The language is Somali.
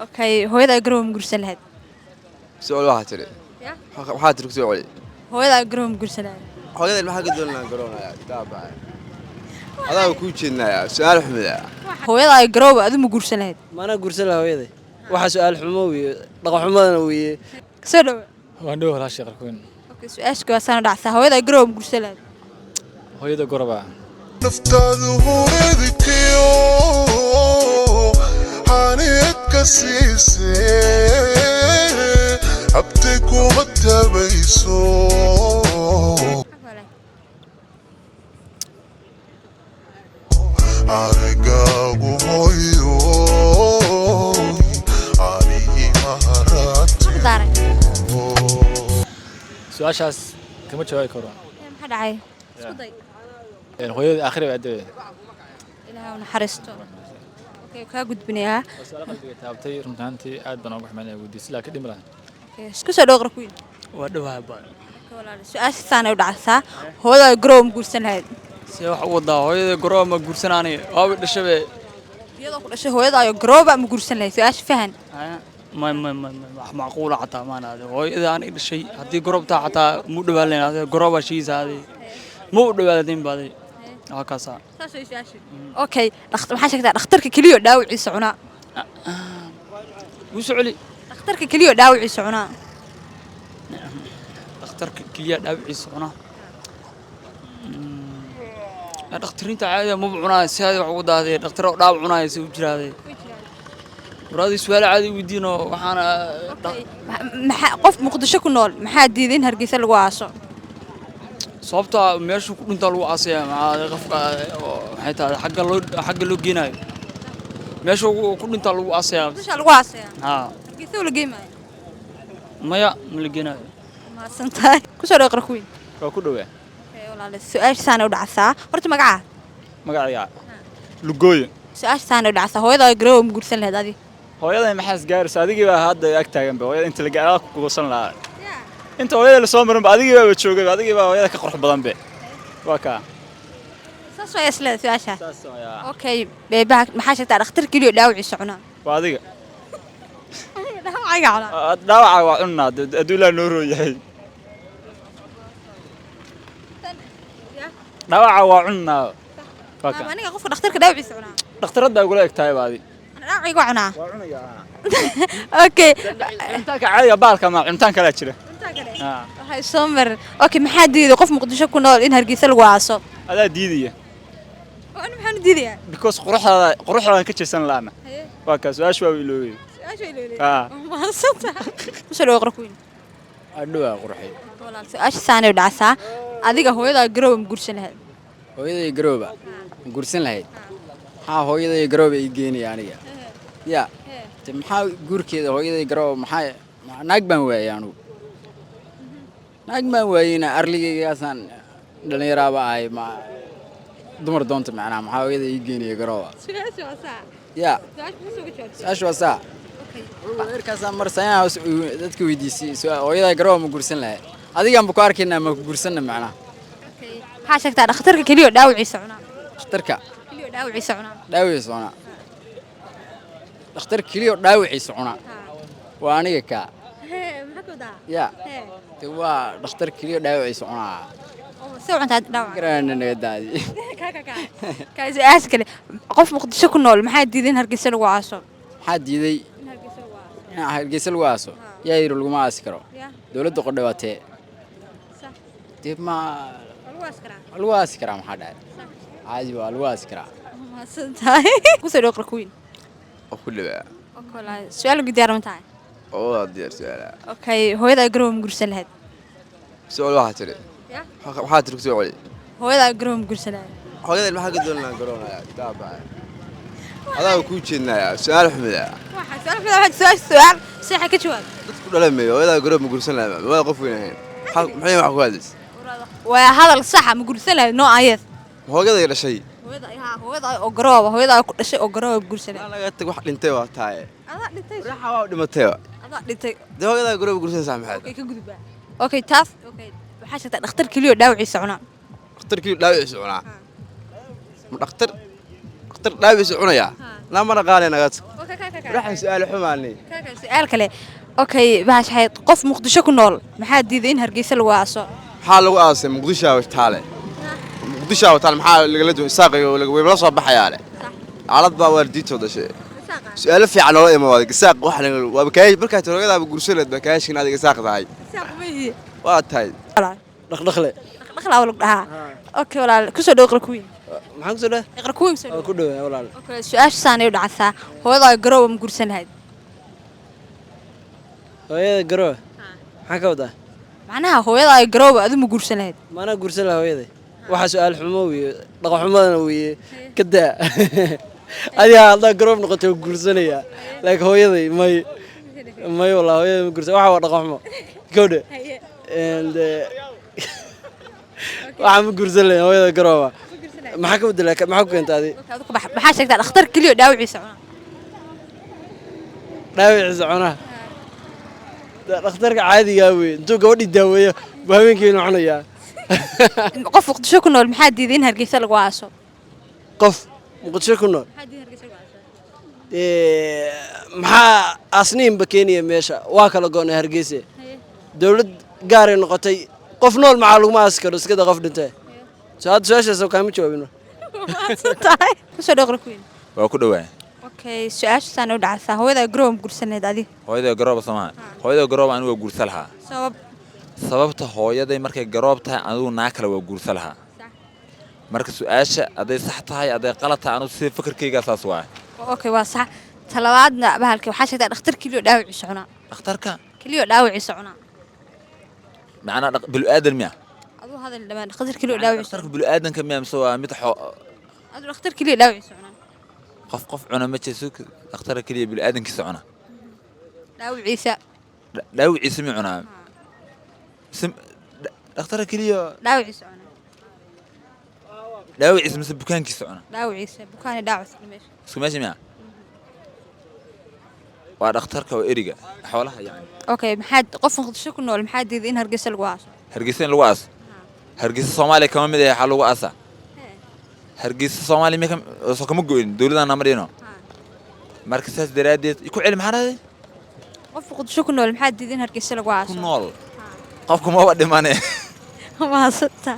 اوكي هويدا قروم قرسل هاد سؤال واحد ترى waxaa tirku soo celi هويدا قروم قرسل هاد hooyada maxaa ka doonaa garoonaya taaba adaa ku jeednaa su'aal xumida هويدا قروب ادو ما قرسل هاد mana gursan lahaa hooyaday waxa su'aal xumo weeye dhaqan xumadana weeye سدو waan dhow walaashay qarkoyn اوكي سؤاشك واسان دعسا هويدا قروم قرسل هاد hooyada goraba naftaadu hooyadkiyo xaaniyad ka siisee habtay kuma tabayso aragaagu hooyo aanihii maharaate su'aashaas kama jawaabi karo ما دعي اسكو داي hooyada aakhire waa adeey ilaahay una xaristo okay ka gudbinayaa su'aal qalbiga taabtay runtaantii aad baan ugu xumaanay weydiisay laakiin dhim laha isku soo dhooqra ku waa dhawahay baa su-aasha saanay u dhacaysaa hooyada garow ma guursan lahayd si wax u wadaa hooyaday garoob ma guursanaanay waaba dhashabe iyadoo ku dhashay hooyada ayo garooba ma guursan lahayd su-aasha fahan ma wax macquula xataa maanaade hooyada aan dhashay haddii garoobtaa xataa mu dhawaaleen garooba shiisaaday ma u dhawaadeen baaday waa kaasa saas way su-aasha okay maxaa sheegtaa dhakhtarka kaliya dhaawiciisa cunaa wuu socoli dhakhtarka kaliya dhaawiciisa cunaa dhakhtarka kaliya dhaawiciisa cunaa dhakhtarinta caadiga ma cunaa si ay wax ugu daaday dhakhtar dhaawac cunaa si u jiraaday waraadii su'aal caadi weydiino waxaana maxaa qof muqdisho ku nool maxaa diiday in hargeysa lagu aaso sababta meesha ku dhinta lagu aasaya ma qofka waxay tahay xagga loo geenayo meesha ku dhinta lagu aasaya muqdisho lagu aasaya ha hargeysa la geemayo maya ma la geenayo ma santahay ku soo dhaqra kuwi waa ku dhawaa walaal su-aasha saanay u dhacaysaa horta magaca magacayga lugooyo su-aasha saanay u dhacaysaa hooyada garow ma guursan lahayd adiga hooyaday maxaas gaaraysa adigii baa hadda ag taagan ba hooyada inta la gaaraa ku goosan lahaa inta hooyada la soo marin ba adigii baa joogay adigii baa hooyada ka qurux badan be waa ka saas way isla su-aasha saas waa okay beebaha maxaa sheegtaa dhakhtar kaliya dhaawiciisa cunaa waa adiga dhaawacayga cunaa dhaawaca waa cunaa aduu ilaa noo rooyahay dhaawaca waa cunaa waa ka aniga qofka dhakhtarka dhaawiciisa cunaa dhakhtaradda gula eg tahay baadi dhaawacayga cunaa waa cunayaa okay cuntaanka caadiga baalka ma cuntaan kala jira waxay soo mar okay maxaa diiday qof muqdisho ku nool in hargeysa lagu aaso adaa diidaya oo ana maxaan diidayaa because quruxdaan ka jeesan laana waa ka su'aashu waa iloobay su-aasha iloolay ma santa ku soo dhaqra kuwi adhuwa qurxay walaal su-aasha saanay u dhacaysaa adiga hooyada garow ma guursan lahayd hooyaday garooba guursan lahayd maxaa hooyaday garooba ii geenaya aniga ya maxaa guurkeeda hooyaday garooba maxaa naag baan waayay anugu naag baan waayeyna arligaygaasaan dhallinyaraaba ahay dumar doonta macnaha maxaa hooyaday ii geenaya garooba su-aasha waa saa ya su-aasha su-aasha waa saa weerkaasaa marsaynaa dadka weydiisay hooyaday garooba ma guursan lahayd adigaan ku arkaynaa ma guursanna macnaha maxaa sheegtaa dhakhtarka kaliya dhaawiciisa cunaa dhakhtarka kaliya dhaawiciisa cunaa dhaawiciisa cunaa dhakhtar kaliya dhaawiciisa cunaa waa aniga kaa maxaa ku daa ya de waa dhakhtar kaliya dhaawiciisa cunaa soo cuntaa dhaawac garaana naga daadi ka su-aasha kale qof muqdisho ku nool maxaa diiday in hargeysa lagu aaso maxaa diiday in hargeysa lagu aaso yaa yidhi laguma aasi karo dowladda qodhe waa tee dee ma lagu aasi karaa maxaa dhahay caadi waa lagu aasi karaa kusoo dhooqra kuwiin oo ku dhawaa su-aal ugu diyaar ma tahay oo diyaar su'aala okay hooyada garow ma guursan lahayd su'aal waxa tiri waxaa tirku soo celi hooyada garow ma guursan lahayd hooyada maxaa ka doonaa garoonaya taaba adaa ku jeednaa su'aal xumida su-aal saxa ka jawaab dadku dhalameeyo hooyada garoob ma guursan lahayd waa qof weyn ahayn maxay wax ku hadlays waa hadal saxa ma guursan lahayd noo ayad hooyada dhashay hooyada oo garooba hooyada ku dhashay oo garooba guursan lahayd laga tag wax dhintay waa taaye adaa dhintay raxa waa dhimatay adaa dhintay de hooyada garoob guursan saamaxay okay ka gudba okay taas okay waxaa sheegtaa dhakhtar kaliya dhaawiciisa cunaa dhakhtarkii dhaawiciisa cunaa ma dhakhtar dhaawiciisa cunaya laa mana qaale naga waxaan su'aal xumaanay su'aal kale okay baash hayd qof muqdisho ku nool maxaa diiday in hargeysa lagu aaso maxaa lagu aasay muqdisho taale maxaa lagala duwan saaqayo laga weybla soo baxayaa le xaalad baa waardiito dashay su'aal fiican oo imaado gasaaq wax waa bakaay markaa toogada guursalad bakaashkin adiga saaq tahay waa tahay dhaqdhaqle dhaqlaa walaal dhaha okay walaal ku soo dhawqra kuwiin maxaan ku soo dhahay iqra kuwiin soo ku dhawaay walaal okay su'aasha saanay u dhacaysaa hooyada garoob ma guursan lahayd hooyada garoob maxaa ka wadaa macnaha hooyada garoob aad ma guursan lahayd maana guursan lahaa hooyada waxa su'aal xumo weeye dhaqan xumadana weeye kadaa adiga hadda garoob noqotay guursanaya laakiin hooyaday may wallahi hooyada ma guursan waxa waa dhaqan xumo gowdhe and waxa ma guursan lahayn hooyada garooba maxaa ka bedela maxaa ku keentay adi maxaa sheegtaa dhakhtar kaliya dhaawiciisa cuna dhaawiciisa cuna dhakhtarka caadiga weeye intuu gabadhi daaweeyo habeenkiina cunayaa qof muqdisho ku nool maxaa diiday in hargeysa lagu aaso qof muqdisho ku nool maxaa asniinba keenaya meesha waa kala go'nay hargeysa dawlad gaaray noqotay qof nool maxaa laguma aasi karo iskada qof dhintay soo hadda su-aashaas kaama jawaabino kusoo dhaqra kuwiin waa ku dhawaa okay su-aashaasaan u dhacaysaa hooyada garoob ma guursaneed adiga hooyada garoob Soomaa hooyada garoob anigu waa guursan lahaa sababta hooyaday markay garoob tahay anigu naa kale waa guursan lahaa marka su'aasha aday sax tahay aday qalad tahay anigu si fikirkayga saas waa okay waa sax talabaadna bahalkii waxaa sheegtaa dhakhtar kaliya dhaawiciisa cuna dhakhtarka kaliya dhaawiciisa cuna macna bil aadan miya aduu hadal dhamaan dhakhtar kaliya dhaawiciisa dhakhtarka bil aadanka miya mise waa mid aduu dhakhtar kaliya dhaawiciisa cuna qof cuna ma jeeso dhakhtarka kaliya bil aadankiisa cuna dhaawiciisa mi cunaa dhakhtarka kaliya dhaawiciisa cuna dhaawiciisa mise bukaankiisa cuna dhaawiciisa bukaani dhaawiciisa meesha isku meesha miya waa dhakhtarka oo eriga xoolaha yani okay maxaa qof muqdisho ku nool maxaa diiday in hargeysa lagu aaso hargeysa in lagu aaso hargeysa Soomaaliya kama mid ah waxa lagu aasaa hargeysa Soomaaliya ma soo kama go'in dawladana marino marka saas daraadeed ku celi maxaa qof muqdisho ku nool maxaa diiday in hargeysa lagu aaso ku nool qofku ma wada dhimanay ma sata